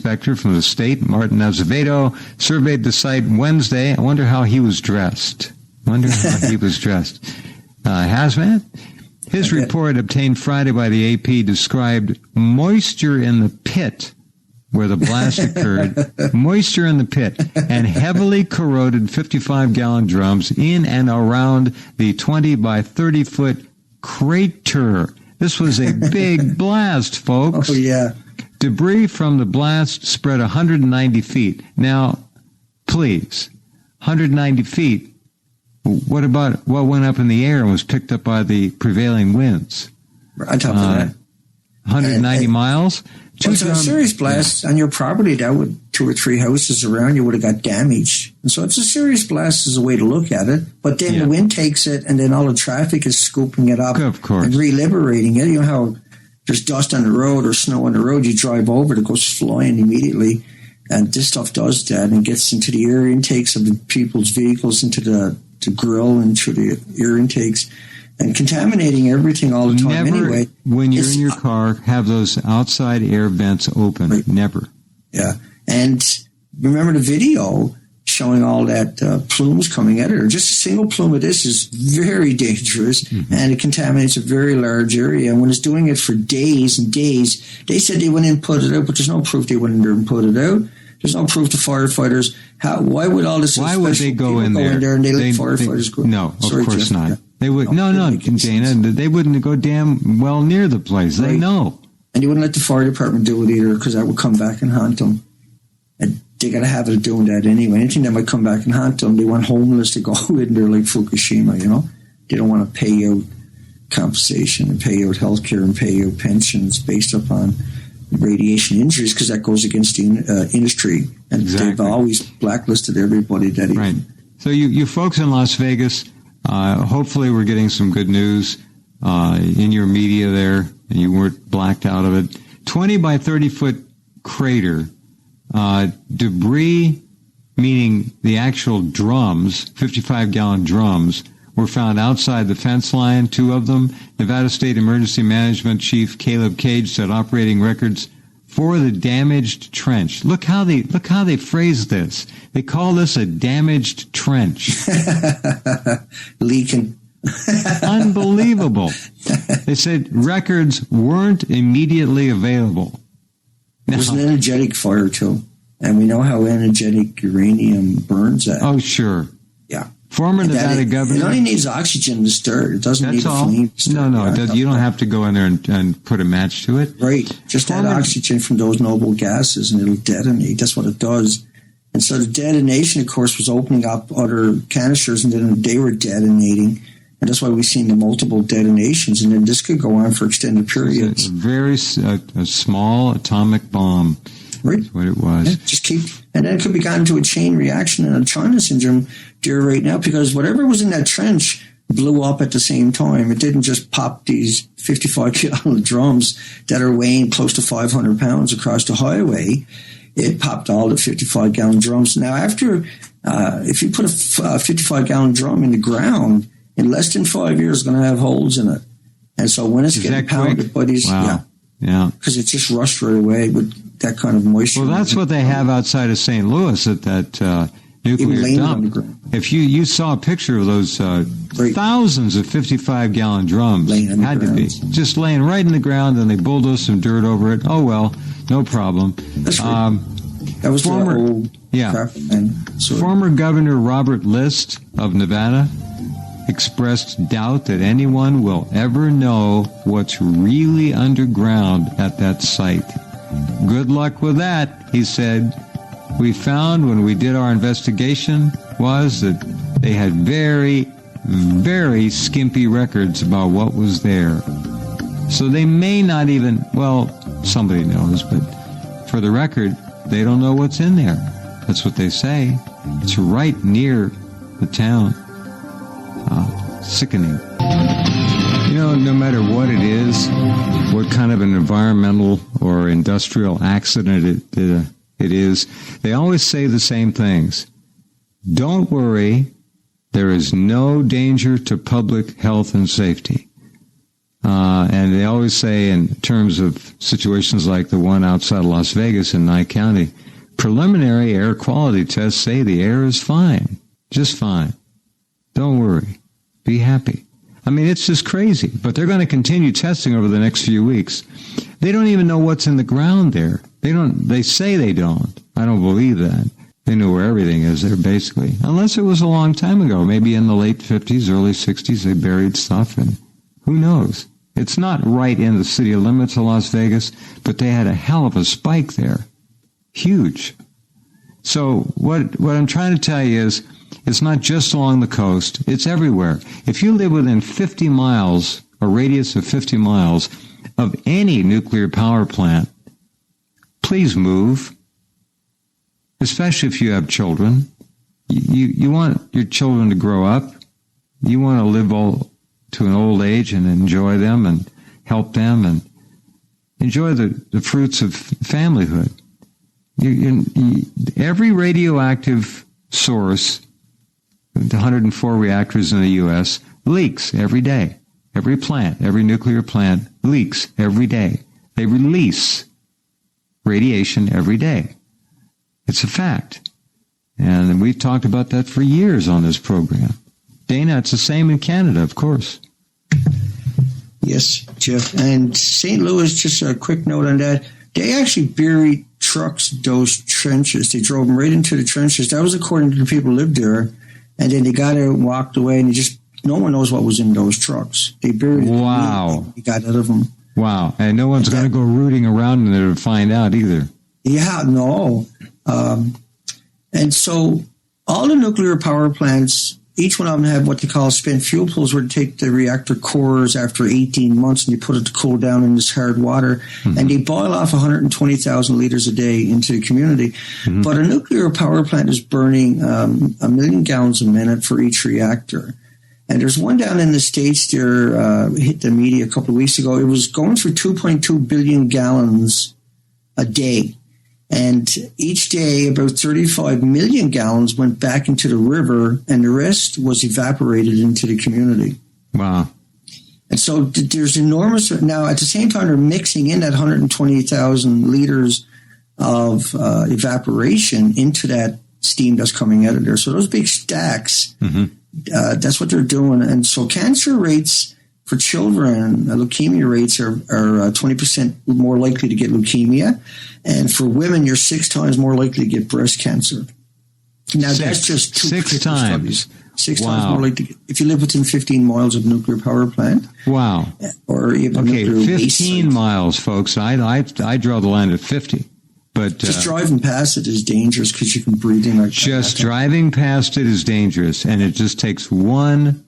inspector from the state, Martin Azevedo, surveyed the site Wednesday. I wonder how he was dressed. Hazmat? His report, obtained Friday by the AP, described moisture in the pit where the blast occurred, moisture in the pit, and heavily corroded 55-gallon drums in and around the 20 by 30-foot crater. This was a big blast, folks. Oh, yeah. Debris from the blast spread 190 feet. Now, please, 190 feet. What about what went up in the air and was picked up by the prevailing winds? On top of that. 190 miles? Well, it's a serious blast on your property. That would 2 or 3 houses around you would have got damaged. And so it's a serious blast is a way to look at it. But then the wind takes it, and then all the traffic is scooping it up of course. And reliberating it. You know how there's dust on the road or snow on the road, you drive over it, it goes flying immediately. And this stuff does that and gets into the air intakes of the people's vehicles, into the grill, into the air intakes, and contaminating everything all the time. Never, anyway. When you're in your car, have those outside air vents open. Right. Never. Yeah. And remember the video showing all that plumes coming at it, or just a single plume of this is very dangerous, and it contaminates a very large area. And when it's doing it for days and days, they said they went in and put it out, but there's no proof they went in there and put it out. There's no proof to firefighters. Why would all this? Why would they go in there and they let firefighters go? No, of course not. Yeah. They would no, Dana. They wouldn't go damn well near the place. Right. They know, and you wouldn't let the fire department do it either, because that would come back and haunt them. And they got a habit of doing that anyway. Anything that might come back and haunt them, they want homeless to go in there like Fukushima. You know, they don't want to pay out compensation and pay out health care and pay out pensions based upon radiation injuries, because that goes against the industry, and they've always blacklisted everybody that right. So you folks in Las Vegas, hopefully we're getting some good news in your media there, and you weren't blacked out of it. 20 by 30 foot crater, debris, meaning the actual drums, 55-gallon drums, were found outside the fence line, 2 of them. Nevada State Emergency Management Chief Caleb Cage said operating records for the damaged trench. Look how they phrase this. They call this a damaged trench. Leaking. Unbelievable. They said records weren't immediately available. It was an energetic fire, too. And we know how energetic uranium burns at. Oh, sure. Yeah. Former Nevada governor. It only needs oxygen to stir. It doesn't need a flame to stir. No, you don't have to go in there and put a match to it. Right. Just add oxygen from those noble gases and it'll detonate. That's what it does. And so the detonation, of course, was opening up other canisters, and then they were detonating. And that's why we've seen the multiple detonations. And then this could go on for extended periods. It's a small atomic bomb. Right. That's what it was. Yeah, just keep, and then it could be gotten to a chain reaction and a China syndrome there right now, because whatever was in that trench blew up at the same time. It didn't just pop these 55-gallon drums that are weighing close to 500 pounds across the highway. It popped all the 55-gallon drums. Now, after, if you put a 55-gallon drum in the ground, in less than 5 years, it's going to have holes in it. And so when it's getting pounded by these, because it just rushed right away with that kind of moisture. Well, that's what they have outside of St. Louis at that nuclear dump. If you saw a picture of those thousands of 55-gallon drums, had to be just laying right in the ground, and they bulldozed some dirt over it. Oh well, no problem. That's right. That was former former Governor Robert List of Nevada expressed doubt that anyone will ever know what's really underground at that site. Good luck with that, he said. We found when we did our investigation was that they had very, very skimpy records about what was there. So they may not even, well, somebody knows, but for the record, they don't know what's in there. That's what they say. It's right near the town. Sickening. You know, no matter what it is, what kind of an environmental or industrial accident it is, they always say the same things. Don't worry, there is no danger to public health and safety. And they always say, in terms of situations like the one outside of Las Vegas in Nye County, preliminary air quality tests say the air is fine, just fine. Don't worry. Be happy. I mean, it's just crazy. But they're going to continue testing over the next few weeks. They don't even know what's in the ground there. They say they don't. I don't believe that. They know where everything is there, basically. Unless it was a long time ago. Maybe in the late 50s, early 60s, they buried stuff, and who knows? It's not right in the city limits of Las Vegas, but they had a hell of a spike there. Huge. So what I'm trying to tell you is, it's not just along the coast. It's everywhere. If you live within 50 miles, a radius of 50 miles, of any nuclear power plant, please move, especially if you have children. You want your children to grow up. You want to live to an old age and enjoy them and help them and enjoy the fruits of familyhood. Every radioactive source, the 104 reactors in the U.S., leaks every day. Every plant, every nuclear plant leaks every day. They release radiation every day. It's a fact. And we've talked about that for years on this program. Dana, it's the same in Canada, of course. Yes, Jeff. And St. Louis, just a quick note on that, they actually buried trucks, those trenches. They drove them right into the trenches. That was according to the people who lived there. And then they got out and walked away, and no one knows what was in those trucks. They buried it. Wow. They got out of them. Wow. And no one's going to go rooting around in there to find out either. Yeah, no. And so all the nuclear power plants, each one of them have what they call spent fuel pools, where they take the reactor cores after 18 months and they put it to cool down in this hard water, and they boil off 120,000 liters a day into the community. But a nuclear power plant is burning 1 million gallons a minute for each reactor. And there's one down in the States there, hit the media a couple of weeks ago. It was going through 2.2 billion gallons a day. And each day, about 35 million gallons went back into the river, and the rest was evaporated into the community. Wow. And so there's enormous... Now, at the same time, they're mixing in that 120,000 liters of evaporation into that steam that's coming out of there. So those big stacks, that's what they're doing. And so cancer rates for children, leukemia rates are 20% more likely to get leukemia. And for women, you're 6 times more likely to get breast cancer. Now, that's just 6 times. 6 times more likely to get, if you live within 15 miles of a nuclear power plant. Wow. Or even 15 miles, folks. I draw the line at 50. But just driving past it is dangerous because you can breathe in like just driving past it is dangerous, and it just takes one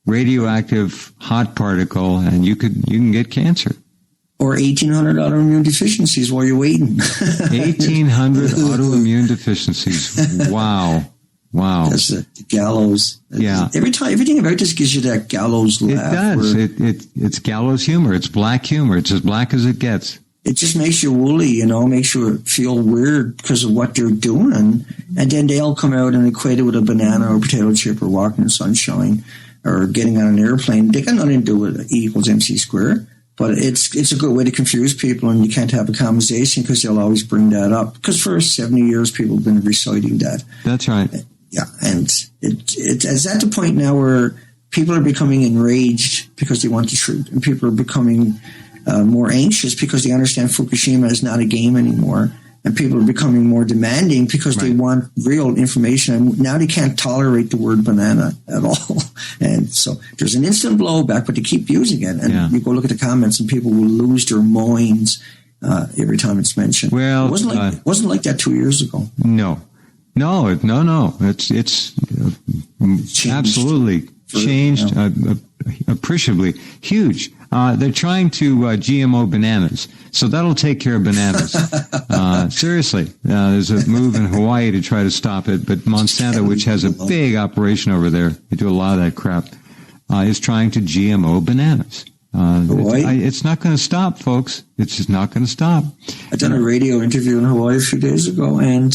radioactive hot particle, and you can get cancer. Or 1,800 autoimmune deficiencies while you're waiting. 1,800 autoimmune deficiencies. Wow. That's the gallows. Yeah. Everything about this gives you that gallows laugh. It does. It's gallows humor. It's black humor. It's as black as it gets. It just makes you woolly, makes you feel weird because of what they're doing. And then they'll come out and equate it with a banana or potato chip or walking in the sunshine or getting on an airplane. They got nothing to do with E equals MC squared. But it's a good way to confuse people, and you can't have a conversation because they'll always bring that up. Because for 70 years, people have been reciting that. That's right. Yeah, and it's at the point now where people are becoming enraged because they want the truth, and people are becoming more anxious because they understand Fukushima is not a game anymore. And people are becoming more demanding because they want real information. And now they can't tolerate the word banana at all. And so there's an instant blowback, but they keep using it. And you go look at the comments and people will lose their minds every time it's mentioned. Well, it wasn't like that 2 years ago. No. It's absolutely changed appreciably. Huge. They're trying to GMO bananas, so that'll take care of bananas. Seriously, there's a move in Hawaii to try to stop it, but Monsanto, which has a big operation over there, they do a lot of that crap, is trying to GMO bananas. It's not going to stop, folks. It's just not going to stop. I done a radio interview in Hawaii a few days ago, and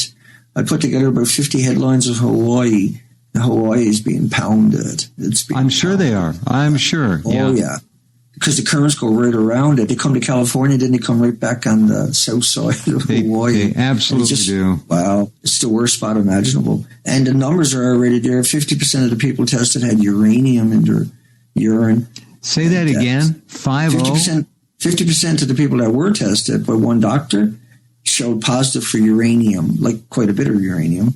I put together about 50 headlines of Hawaii. Hawaii is being pounded. I'm sure they are. I'm sure. Oh, yeah. because the currents go right around it. They come to California, then they come right back on the south side of Hawaii. They absolutely do. Wow, it's the worst spot imaginable. And the numbers are already there. 50% of the people tested had uranium in their urine. Say that again. 50% of the people that were tested by one doctor showed positive for uranium, like quite a bit of uranium.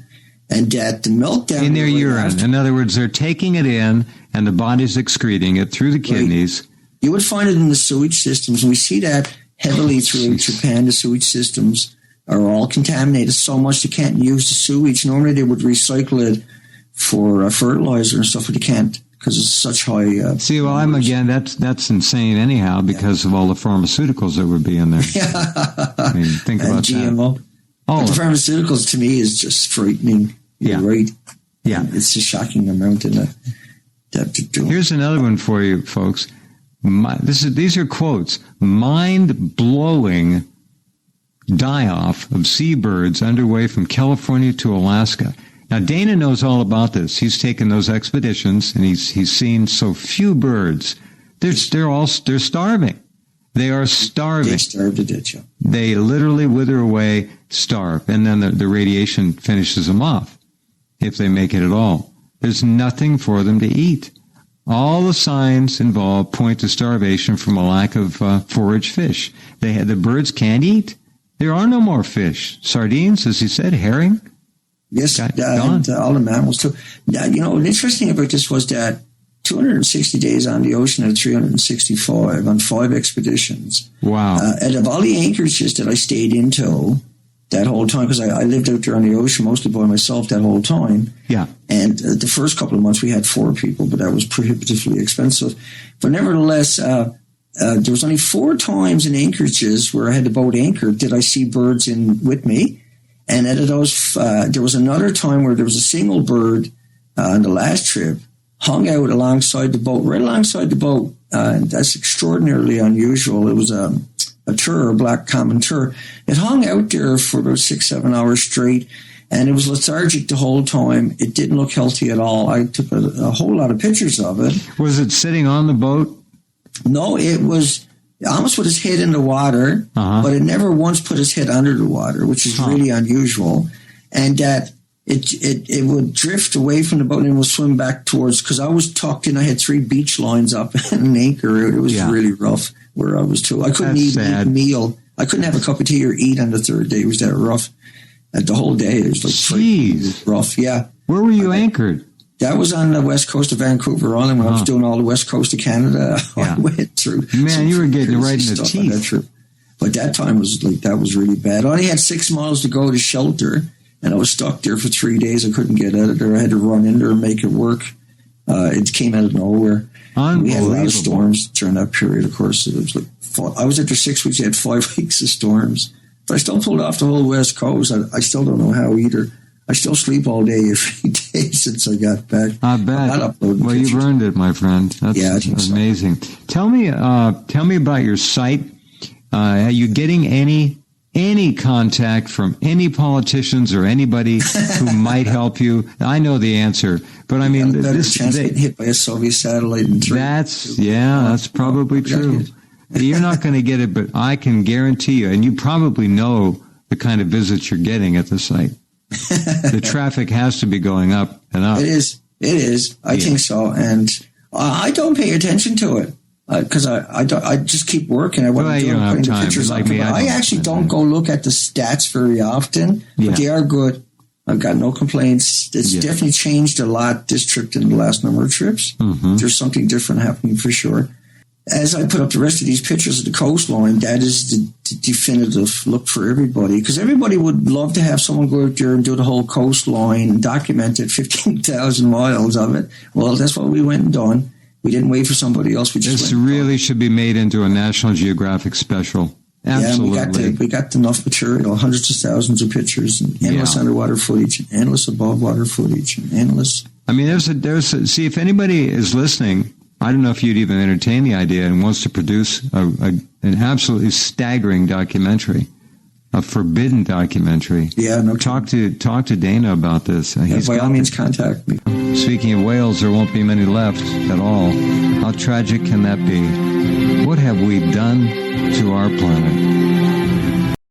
And that the meltdown in their urine. In other words, they're taking it in, and the body's excreting it through the kidneys. Right. You would find it in the sewage systems. And we see that heavily through Japan. The sewage systems are all contaminated so much they can't use the sewage. Normally they would recycle it for fertilizer and stuff, but they can't because it's such high. That's insane anyhow because of all the pharmaceuticals that would be in there. I mean, think about GMO. that. But the pharmaceuticals to me is just frightening. You're right. Yeah. It's a shocking amount in that they're doing. Here's another one for you, folks. These are quotes. Mind-blowing die-off of seabirds underway from California to Alaska. Now, Dana knows all about this. He's taken those expeditions, and he's seen so few birds. They're starving. They are starving. They starve to death, yeah. They literally wither away, starve, and then the radiation finishes them off, if they make it at all. There's nothing for them to eat. All the signs involved point to starvation from a lack of forage fish. The birds can't eat. There are no more fish. Sardines, as he said, herring. Yes, and all the mammals too. Now, what's interesting about this was that 260 days on the ocean and 365 on 5 expeditions. Wow. And of all the anchorages that I stayed into that whole time, because I lived out there on the ocean mostly by myself that whole time. Yeah. And the first couple of months we had 4 people, but that was prohibitively expensive. But nevertheless, there was only 4 times in anchorages where I had the boat anchored did I see birds in with me. And out of those, there was another time where there was a single bird on the last trip hung out alongside the boat, right alongside the boat. And that's extraordinarily unusual. It was a tur, a black common tur. It hung out there for about 6-7 hours straight, and it was lethargic the whole time. It didn't look healthy at all. I took a whole lot of pictures of it. Was it sitting on the boat? No, it was almost put his head in the water, but it never once put his head under the water, which is really unusual. And that it would drift away from the boat and it would swim back towards, because I was tucked in, I had 3 beach lines up and an anchor. It was really rough where I was too. I couldn't eat a meal. I couldn't have a cup of tea or eat on the 3rd day. It was that rough. And the whole day, it was like rough. Yeah. Where were you anchored? That was on the west coast of Vancouver Island when I was doing all the west coast of Canada. I went through. Man, you were getting right in the teeth. But that time that was really bad. I only had 6 miles to go to shelter, and I was stuck there for 3 days. I couldn't get out of there. I had to run in there and make it work. It came out of nowhere. We had a lot of storms during that period, of course. It was I was there for 6 weeks. I had 5 weeks of storms. But I still pulled off the whole west coast. I still don't know how either. I still sleep all day every day since I got back. I bet. Well, you've earned it, my friend. That's amazing. So. Tell me about your site. Are you getting any contact from any politicians or anybody who might help you? I know the answer, but I mean, getting hit by a Soviet satellite. That's probably true. You're not going to get it, but I can guarantee you, and you probably know the kind of visits you're getting at the site. The traffic has to be going up and up. It is. I think so. And I don't pay attention to it because I just keep working. I wasn't putting the pictures up. I actually don't go look at the stats very often, but they are good. I've got no complaints. It's definitely changed a lot this trip than the last number of trips. Mm-hmm. There's something different happening for sure. As I put up the rest of these pictures of the coastline, that is the definitive look for everybody. Because everybody would love to have someone go out there and do the whole coastline and document it, 15,000 miles of it. Well, that's what we went and done. We didn't wait for somebody else. This really should be made into a National Geographic special. Absolutely. Yeah, we got enough material, hundreds of thousands of pictures, and endless underwater footage, and endless above water footage, and endless. I mean, see, if anybody is listening, I don't know if you'd even entertain the idea and wants to produce an absolutely staggering documentary, a forbidden documentary. Yeah, no. Talk to Dana about this. By all means, contact me. Speaking of whales, there won't be many left at all. How tragic can that be? What have we done to our planet?